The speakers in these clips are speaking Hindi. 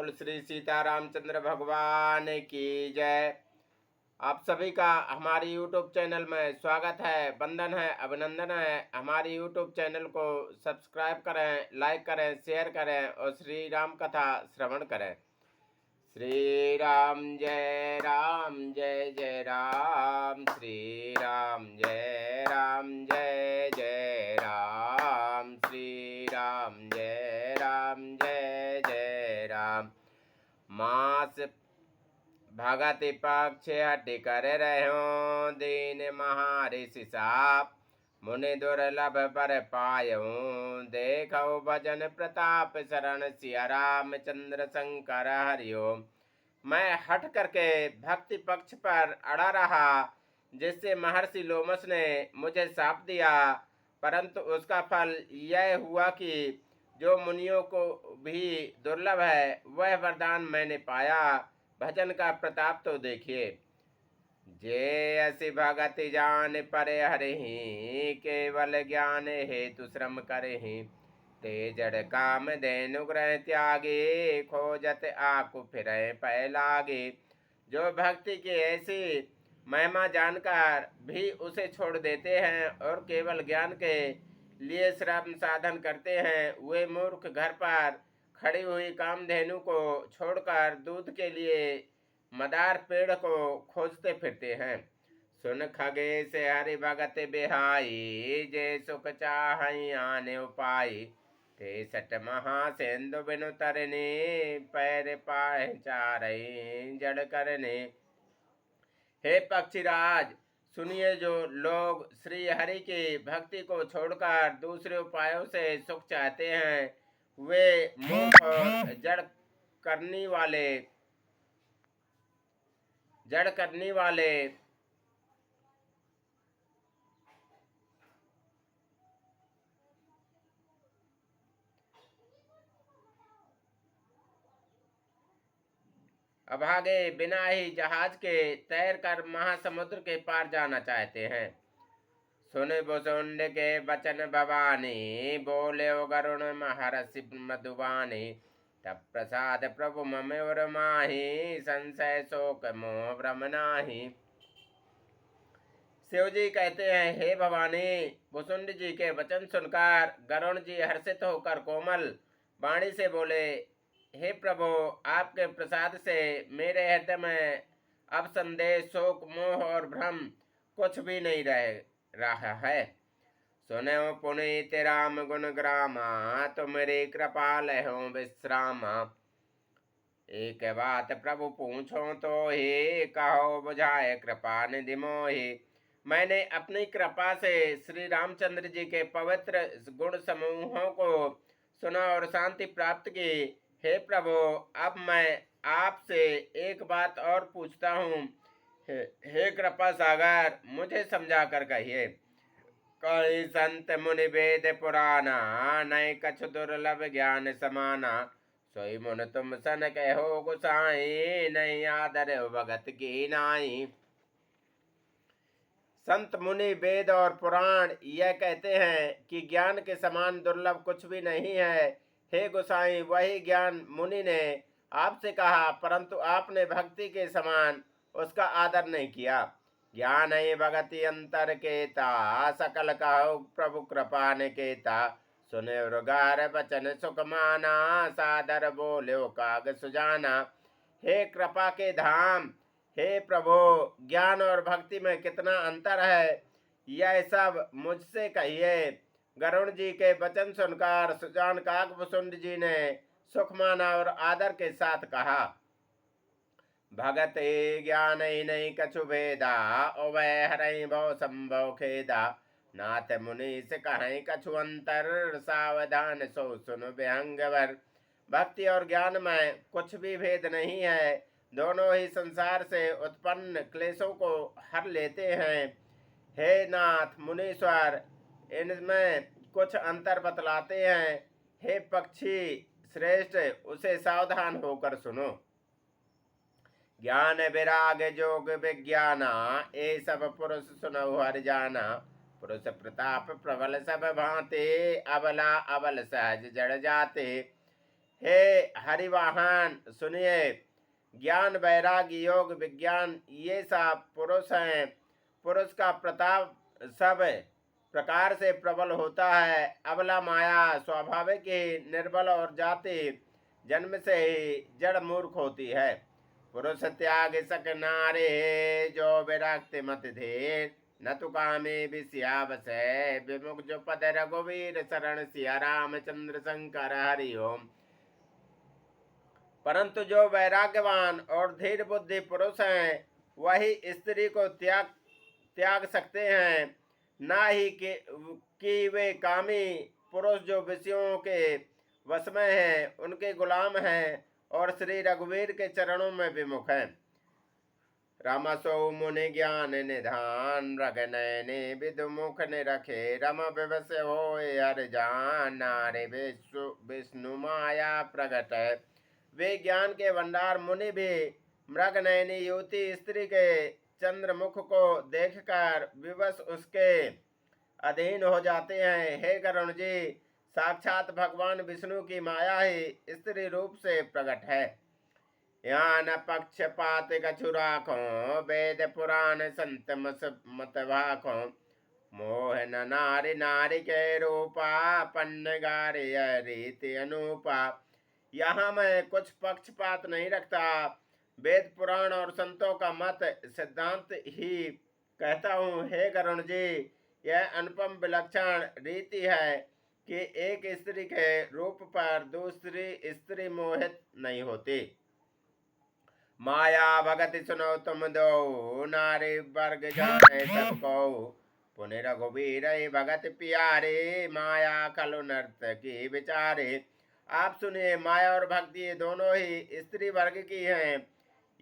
बोल श्री सीता रामचंद्र भगवान की जय। आप सभी का हमारे YouTube चैनल में स्वागत है, वंदन है, अभिनंदन है। हमारे YouTube चैनल को सब्सक्राइब करें, लाइक करें, शेयर करें और श्री राम कथा श्रवण करें। श्री राम जय जय राम, श्री राम जय जय राम, श्री राम जय जय राम। मास भगत पक्ष हटि कर रहो, दीन महाऋषि साप, मुनि दुर्लभ पर पायऊं, देखो भजन प्रताप शरण सिया रामचंद्र शंकर हरिओम। मैं हट करके भक्ति पक्ष पर अड़ा रहा, जिससे महर्षि लोमस ने मुझे शाप दिया, परंतु उसका फल यह हुआ कि जो मुनियों को भी दुर्लभ है वह वरदान मैंने पाया। भजन का प्रताप तो देखिए। जे असि भगति जान परे हरिहि, केवल ज्ञान हेतु श्रम करहि, ते जड़ काम धेनु ग्रह त्यागे, खोजत आकु फिरै पै लागे। जो भक्ति की ऐसी महिमा जानकर भी उसे छोड़ देते हैं और केवल ज्ञान के लिए श्रम साधन करते हैं, वे मूर्ख घर पर खड़ी हुई कामधेनु को छोड़कर दूध के लिए मदार पेड़ को खोजते फिरते हैं। सुन खगे से हरि भगत बिहाई, जे सुख चाहई आने उपाय, ते सट महासिंधु बिनु तरने, पैर पाए चारई जड़ करने। हे पक्षीराज, सुनिए, जो लोग श्री हरि की भक्ति को छोड़कर दूसरे उपायों से सुख चाहते हैं, वे मूर्ख और जड़ करने वाले अभागे बिना ही जहाज के तैर कर महासमुद्र के पार जाना चाहते हैं। सुन भुसुंड के बचन भवानी, बोले गरुण महर्षि मधुबानी, तब प्रसाद प्रभु मम और माही, संशय शोक मोह भ्रम नाही। शिव जी कहते हैं, हे भवानी, भुसुंड जी के वचन सुनकर गरुण जी हर्षित होकर कोमल वाणी से बोले, हे प्रभु, आपके प्रसाद से मेरे हृदय में अब संदेह शोक मोह और भ्रम कुछ भी नहीं रहा है। सुनो पुनीत राम गुण ग्रामा, तुम्हारी कृपा लहो विश्रामा। एक बात प्रभु पूछो तो ही, कहो बुझाए कृपा निधि मोहि। मैंने अपनी कृपा से श्री रामचंद्र जी के पवित्र गुण समूहों को सुना और शांति प्राप्त की। हे प्रभु, अब मैं आपसे एक बात और पूछता हूँ। हे कृपा सागर, मुझे समझा कर कहिए। कई संत मुनि वेद पुराना, नय कछु दुर्लभ ज्ञान समाना। सोई मुन तुम सन कहो गुसाई, नहीं आदर भगत की नाई। संत मुनि वेद और पुराण यह कहते हैं कि ज्ञान के समान दुर्लभ कुछ भी नहीं है। हे गोसाई, वही ज्ञान मुनि ने आपसे कहा, परंतु आपने भक्ति के समान उसका आदर नहीं किया। ज्ञान ही भगति अंतर केता, सकल कहो प्रभु कृपा निकेता। सुने रुगार बचन सुख माना, सादर बोलो काग सुजाना। हे कृपा के धाम, हे प्रभु, ज्ञान और भक्ति में कितना अंतर है, यह सब मुझसे कहिए। गरुण जी के वचन सुनकर सुजान काकभुसुंड जी ने सुख माना और आदर के साथ कहा, भगत ज्ञान ही नहीं कछु भेदा, उभय हरई भव संभव खेदा। नाथ मुनि से कहें कछु अंतर, सावधान सो सुन विहंगवर। भक्ति और ज्ञान में कुछ भी भेद नहीं है, दोनों ही संसार से उत्पन्न क्लेशों को हर लेते हैं। हे नाथ मुनीश्वर, इनमें कुछ अंतर बतलाते हैं। हे पक्षी श्रेष्ठ, उसे सावधान होकर सुनो। ज्ञान विराग जोग विज्ञाना, ए सब पुरुष सुनौ हर जाना। पुरुष प्रताप प्रबल सब भांते, अबला अबल सहज जड़ जाते। हे हरिवाहन सुनिए, ज्ञान वैराग्य योग विज्ञान ये सब पुरुष हैं। पुरुष का प्रताप सब प्रकार से प्रबल होता है। अबला माया स्वाभाविक ही निर्बल और जाति जन्म से ही जड़ मूर्ख होती है। पुरुष त्याग सक नारे जो विरक्त मत धीर, न तो कामे विषयावस है विमुख जो पद रघुवीर शरण सिया रामचंद्र शंकर हरि ओम। परंतु जो वैराग्यवान और धीर बुद्धि पुरुष हैं वही स्त्री को त्याग त्याग सकते हैं। ना ही कि वे कामी पुरुष जो विषयों के वश में हैं उनके गुलाम हैं और श्री रघुवीर के चरणों में विमुख हैं। रामसो मुनि ज्ञान निधान रग नयने विदु मुख ने रखे रम विवश हो हर जान नारे विष्णु माया प्रगट है। वे ज्ञान के भंडार मुनि भी मृग नयनी युवती स्त्री के चंद्रमुख को देखकर विवश उसके अधीन हो जाते हैं। हे गरुण जी, साक्षात भगवान विष्णु की माया ही स्त्री रूप से प्रकट है। यहाँ न पक्षपात कछु राखो वेद पुराण संत मत भाखो मोह न नारी नारी के रूपा पन्न गारे रीति अनुपा। यहाँ मैं कुछ पक्षपात नहीं रखता, वेद पुराण और संतों का मत सिद्धांत ही कहता हूँ। हे गरुण जी, यह अनुपम विलक्षण रीति है कि एक स्त्री के रूप पर दूसरी स्त्री मोहित नहीं होती। माया भगति सुनो तुम दो नारी वर्ग जाने सबको पुण्य रघुवीर भगत प्यारे माया कलु नर्त की विचारे। आप सुनिए, माया और भक्ति ये दोनों ही स्त्री वर्ग की हैं,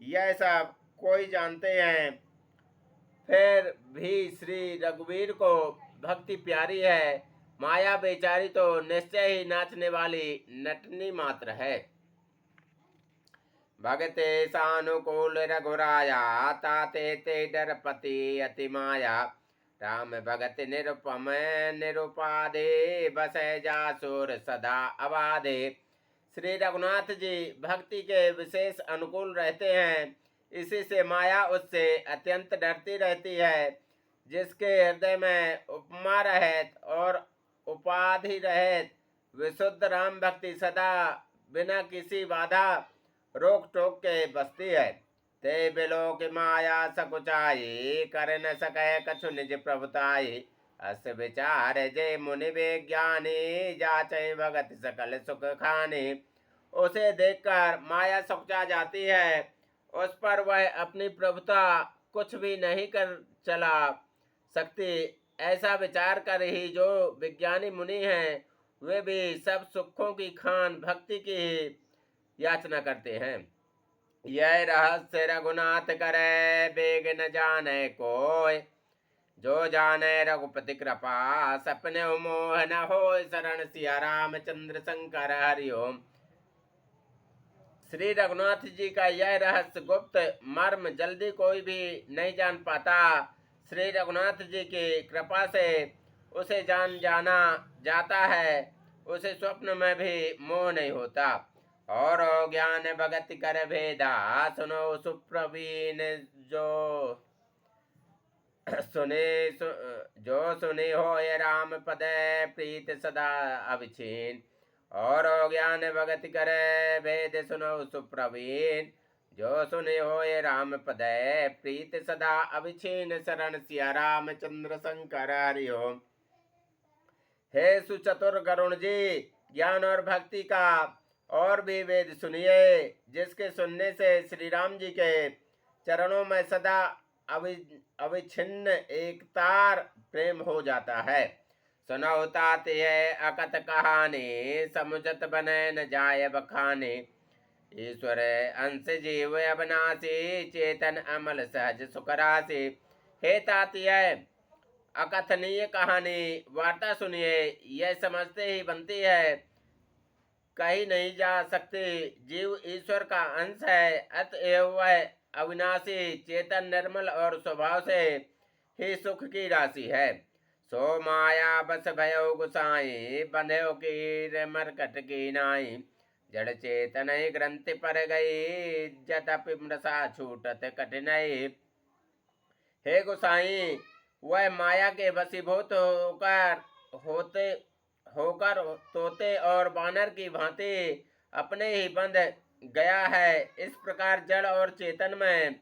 यह सब कोई जानते हैं। फिर भी श्री रघुवीर को भक्ति प्यारी है, माया बेचारी तो निश्चय ही नाचने वाली नटनी मात्र है। भगते सानुकूल रघुराया ताते ते डरपति अति माया राम भगत निरुपम निरुपाधे बसे जासुर सदा अबाधे। श्री रघुनाथ जी भक्ति के विशेष अनुकूल रहते हैं, इसी से माया उससे अत्यंत डरती रहती है। जिसके हृदय में उपमा रहित और उपाधि रहित विशुद्ध राम भक्ति सदा बिना किसी बाधा रोक टोक के बसती है, ते बिलो की माया सकुचाई कर न सके कछु निज प्रभुताई। अस विचार जय मुनि विज्ञानी जाचे भगत सकल सुख खाने। उसे देखकर माया सकुचा जाती है, उस पर वह अपनी प्रभुता कुछ भी नहीं कर चला सकती। ऐसा विचार कर ही जो विज्ञानी मुनि हैं वे भी सब सुखों की खान भक्ति की याचना करते हैं। यह रहस्य रघुनाथ करे बेग न जाने कोय, जो जाने रघुपति कृपा सपने मोह न हो शरण सिया रामचंद्र शंकर हरि ओम। श्री रघुनाथ जी का यह रहस्य गुप्त मर्म जल्दी कोई भी नहीं जान पाता। श्री रघुनाथ जी की कृपा से उसे जाना जाता है, उसे स्वप्न में भी मोह नहीं होता। और ज्ञान भगत कर भेदा सुनो सुप्रवीण जो सुने हो ये राम पद प्रीत सदा अविछीन। और ज्ञान भगत करे भेद सुनो सुप्रवीण जो सुने हो ये राम पद प्रीत सदा अविछीन शरण सिया रामचंद्र शंकर हरि ओम। हे सुचतुर गरुण जी, ज्ञान और भक्ति का और भी वेद सुनिए, जिसके सुनने से श्री राम जी के चरणों में सदा अविच्छिन्न एकतार प्रेम हो जाता है। सुनो तात है अकथ कहानी समुझत बने न जाय बखाने। ईश्वर अंश जीव अविनाशी चेतन अमल सहज सुखराशि। हे तात्य अकथनीय कहानी वार्ता सुनिए, यह समझते ही बनती है, कहीं नहीं जा सकती। जीव ईश्वर का अंश है, अतएव वह अविनाशी चेतन निर्मल और स्वभाव से ही सुख की राशि है। सो माया बस भयो गुसाई बंधो की मरकट की नाई। जड़ चेतन ग्रंथि पर गई, यद्यपि मृषा छूटत कठिनाई। हे गोसाई, वह माया के वशीभूत होकर तोते और बानर की भांति अपने ही बंध गया है। इस प्रकार जड़ और चेतन में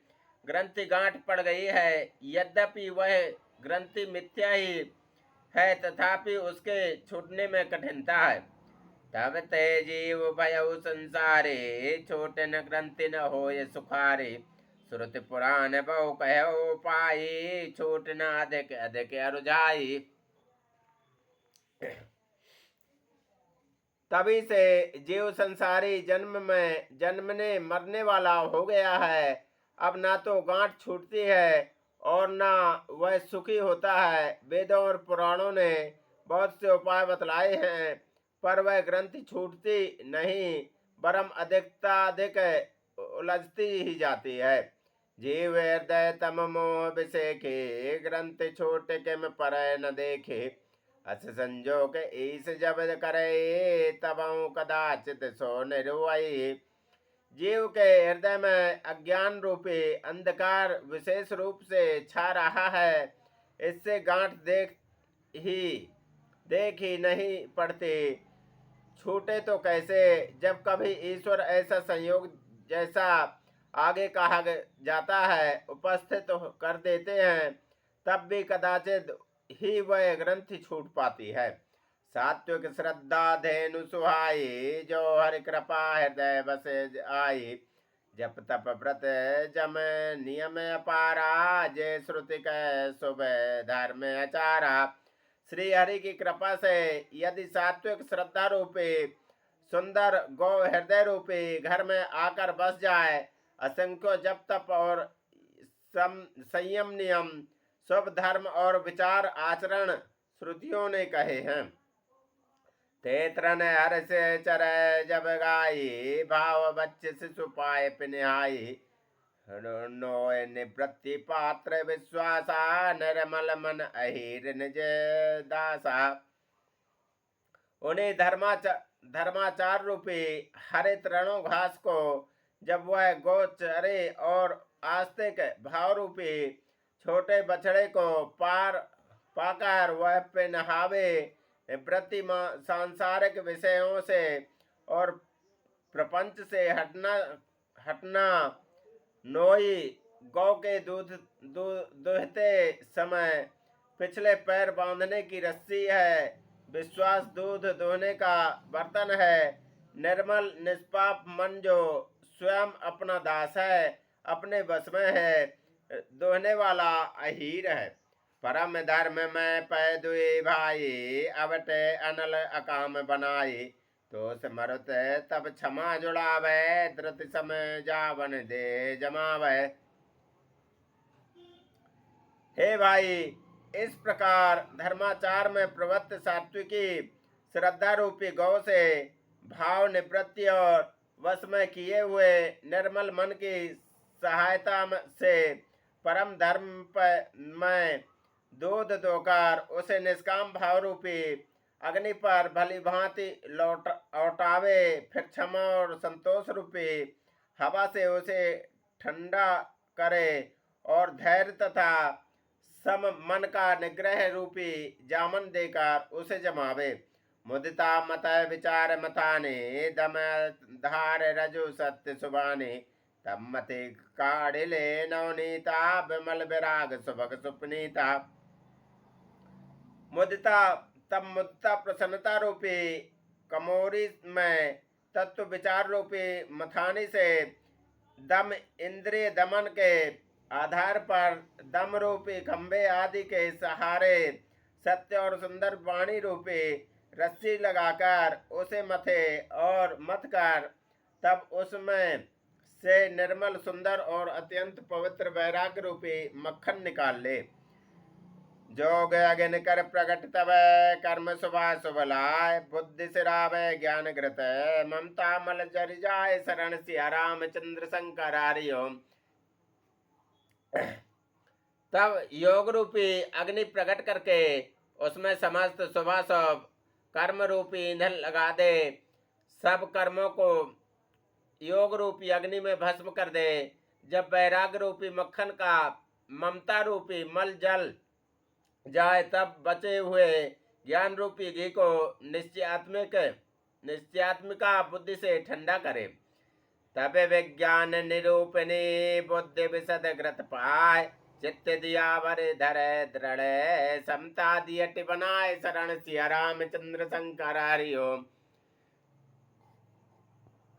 ग्रंथि गांठ पड़ गई है। यद्यपि वह ग्रंथि मिथ्या ही है, तथापि उसके छूटने में कठिनता है। तब ते जीव भयउ संसारे, छोटे न ग्रंथि न होय सुखारे। श्रुति पुराण बहु कहो पाई, छूट न अधिक अधिक अरुझाई। तभी से जीव संसारी जन्मने मरने वाला हो गया है। अब ना तो गांठ छूटती है और ना वह सुखी होता है। वेदों और पुराणों ने बहुत से उपाय बतलाए हैं, पर वह ग्रंथि छूटती नहीं, वरम अधिक उलझती ही जाती है। जीव हृदय तम मोह विषेखे, ग्रंथि छोटे के में पर न देखे। अस संजोग ईस जब करे, तबऊ कदाचित सो निर्वयी। जीव के हृदय में अज्ञान रूपी अंधकार विशेष रूप से छा रहा है। इससे गांठ देख ही नहीं पड़ती। छूटे तो कैसे, जब कभी ईश्वर ऐसा संयोग जैसा आगे कहा जाता है उपस्थित कर देते हैं, तब भी कदाचित ही वह ग्रंथि छूट पाती है। सात्विक श्रद्धा धेनु सुहाई, जो हरि कृपा हृदय बसे आई। जप तप व्रत जम नियम अपारा, जय श्रुति कै सुबह धर्म आचारा। श्री हरि की कृपा से यदि सात्विक श्रद्धा रूपी सुंदर गौ हृदय रूपी घर में आकर बस जाए, असंख्य जप तप और संयम नियम शुभ धर्म और विचार आचरण श्रुतियों ने कहे हैं। तेत्रन हर से चरे जब गाई, भाव बच्चे शिशु पाए पिन्हाई। नोय निवृत्ति पात्र विश्वासा, निर्मल मन अहिर निज दासा। उन्हें धर्माचार रूपी हरित रणों घास को जब वह गोचरे और आस्तिक भाव रूपी छोटे बछड़े को पाकर वह पहनावे, प्रति सांसारिक विषयों से और प्रपंच से हटना नोई गौ के दूहते समय पिछले पैर बांधने की रस्सी है। विश्वास दूध दोहने का बर्तन है। निर्मल निष्पाप मन जो स्वयं अपना दास है, अपने बस में है, दोहने वाला अहीर है। परम धर्म में पैदुए भाई, अवटे अनल अकाम बनाई। तो समरत तब क्षमा जुड़ावे, धृत समय जावन दे जमावे। हे भाई, इस प्रकार धर्माचार में प्रवृत्त सात्विकी श्रद्धा रूपी गौ से भाव निवृत्ति और वश में किए हुए निर्मल मन की सहायता से परम धर्म में दूध दोकर उसे निष्काम भाव रूपी अग्नि पर भली भांति लौटावे। फिर क्षमा और संतोष रूपी हवा से उसे ठंडा करे और धैर्य तथा सम मन का निग्रह रूपी जामन देकर उसे जमावे। मुदिता मत विचार मताने, दम धार रजु सत्य सुबाने। तब मते काढ़िले नवनीता, विमल विराग सुभग सुपनीता। मुदिता प्रसन्नता रूपी कमोरी में तत्व विचार रूपी मथानी से दम इंद्रिय दमन के आधार पर दम रूपी खंबे आदि के सहारे सत्य और सुंदर वाणी रूपी रस्सी लगाकर उसे मथे और मथ कर तब उसमें से निर्मल सुंदर और अत्यंत पवित्र वैराग्य रूपी मक्खन निकाल ले। जोग अग्नि कर प्रकट तब कर्म शुभा शुभ लाय, बुद्धि सिरावे ज्ञान घृत ममता मल जर जाय। शरण सिया रामचंद्र शंकर हरि ओम। तब योग रूपी अग्नि प्रकट करके उसमें समस्त शुभाशुभ कर्म रूपी ईंधन लगा दे। सब कर्मों को योग रूपी अग्नि में भस्म कर दे। जब वैराग्य रूपी मक्खन का ममता रूपी मल जल जाए तब बचे हुए ज्ञान रूपी घी को निश्चयात्मिका बुद्धि से ठंडा करे। तब विज्ञान निरूपणी बुद्धि विशद ग्रत पाए। चित्त दिया भरे धरे दृढ़ समता दियट बनाए शरण सिया रामचंद्र शंकर हरि ओम।